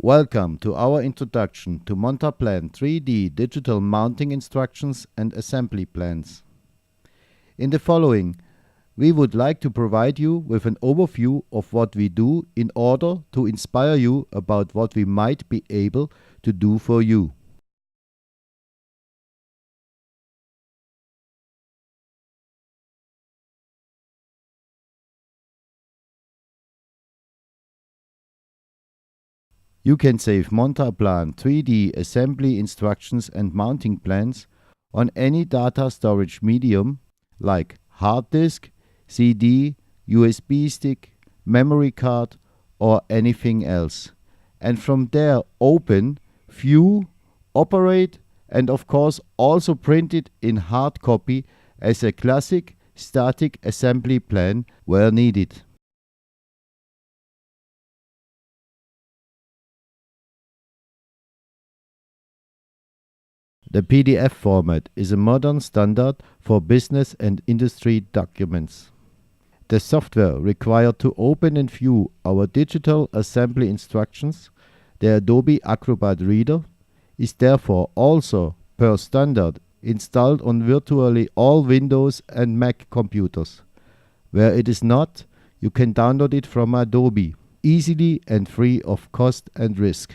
Welcome to our introduction to montaPlan3D digital mounting instructions and assembly plans. In the following, we would like to provide you with an overview of what we do in order to inspire you about what we might be able to do for you. You can save montaPlan3D assembly instructions and mounting plans on any data storage medium like hard disk, CD, USB stick, memory card, or anything else. And from there open, view, operate, and of course also print it in hard copy as a classic static assembly plan where needed. The PDF format is a modern standard for business and industry documents. The software required to open and view our digital assembly instructions, the Adobe Acrobat Reader, is therefore also, per standard, installed on virtually all Windows and Mac computers. Where it is not, you can download it from Adobe, easily and free of cost and risk.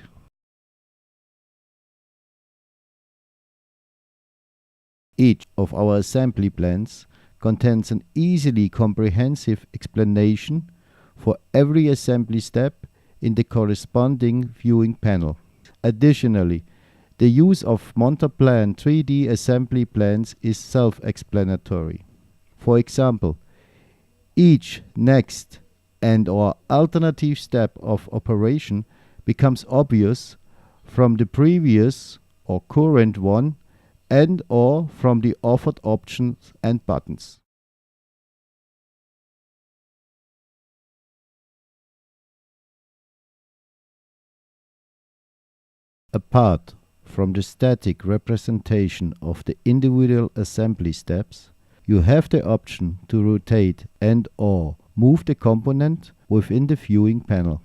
Each of our assembly plans contains an easily comprehensive explanation for every assembly step in the corresponding viewing panel. Additionally, the use of montaPlan3D assembly plans is self-explanatory. For example, each next and/or alternative step of operation becomes obvious from the previous or current one and/or from the offered options and buttons. Apart from the static representation of the individual assembly steps, you have the option to rotate and/or move the component within the viewing panel.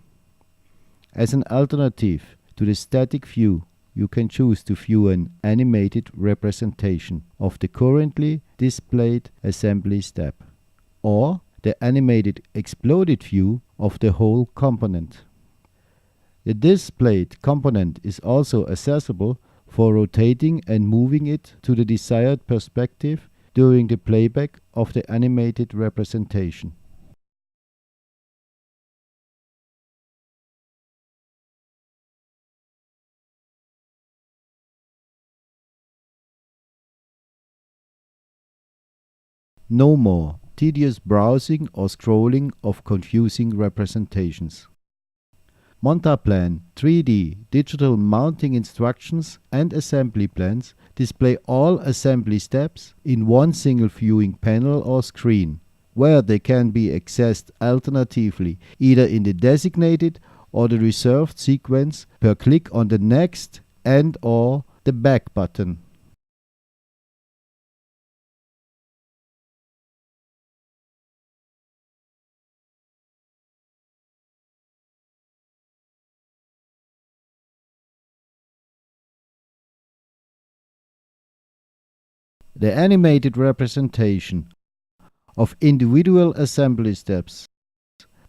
As an alternative to the static view, you can choose to view an animated representation of the currently displayed assembly step, or the animated exploded view of the whole component. The displayed component is also accessible for rotating and moving it to the desired perspective during the playback of the animated representation. No more tedious browsing or scrolling of confusing representations. montaPlan3D digital mounting instructions and assembly plans display all assembly steps in one single viewing panel or screen, where they can be accessed alternatively either in the designated or the reserved sequence per click on the next and/or the back button. The animated representation of individual assembly steps,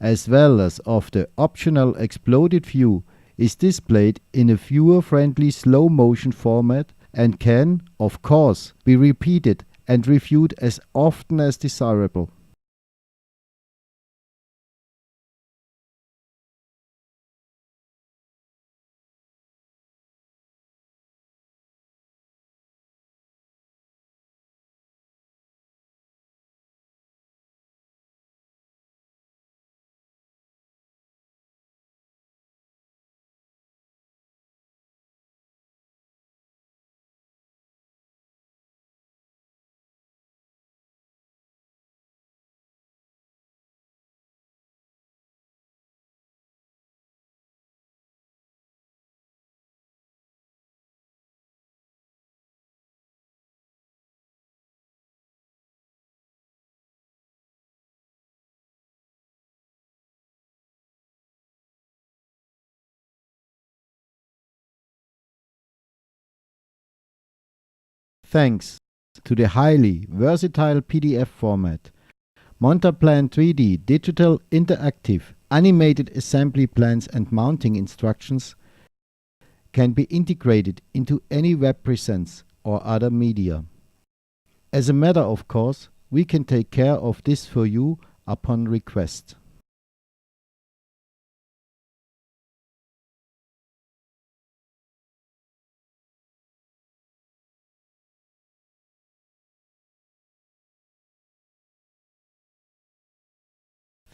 as well as of the optional exploded view, is displayed in a viewer-friendly slow-motion format and can, of course, be repeated and reviewed as often as desirable. Thanks to the highly versatile PDF format, montaPlan3D digital interactive animated assembly plans and mounting instructions can be integrated into any web presence or other media. As a matter of course, we can take care of this for you upon request.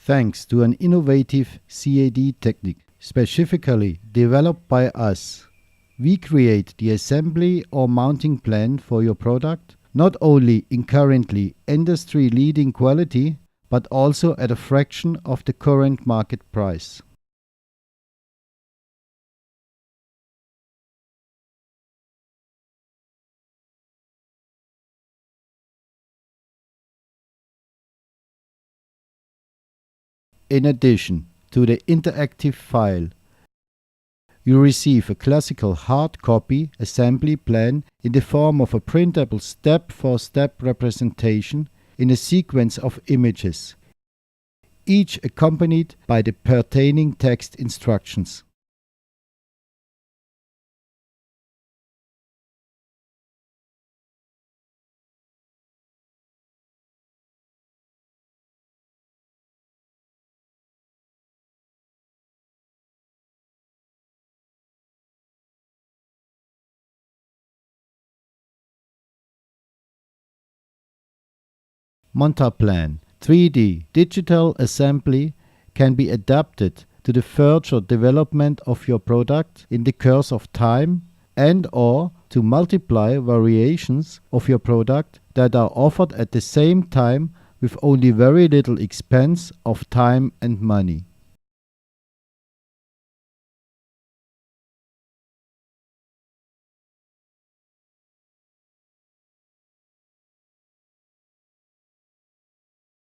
Thanks to an innovative CAD technique specifically developed by us, we create the assembly or mounting plan for your product, not only in currently industry-leading quality, but also at a fraction of the current market price. In addition to the interactive file, you receive a classical hard copy assembly plan in the form of a printable step-for-step representation in a sequence of images, each accompanied by the pertaining text instructions. montaPlan3D digital assembly can be adapted to the further development of your product in the course of time and/or to multiply variations of your product that are offered at the same time with only very little expense of time and money.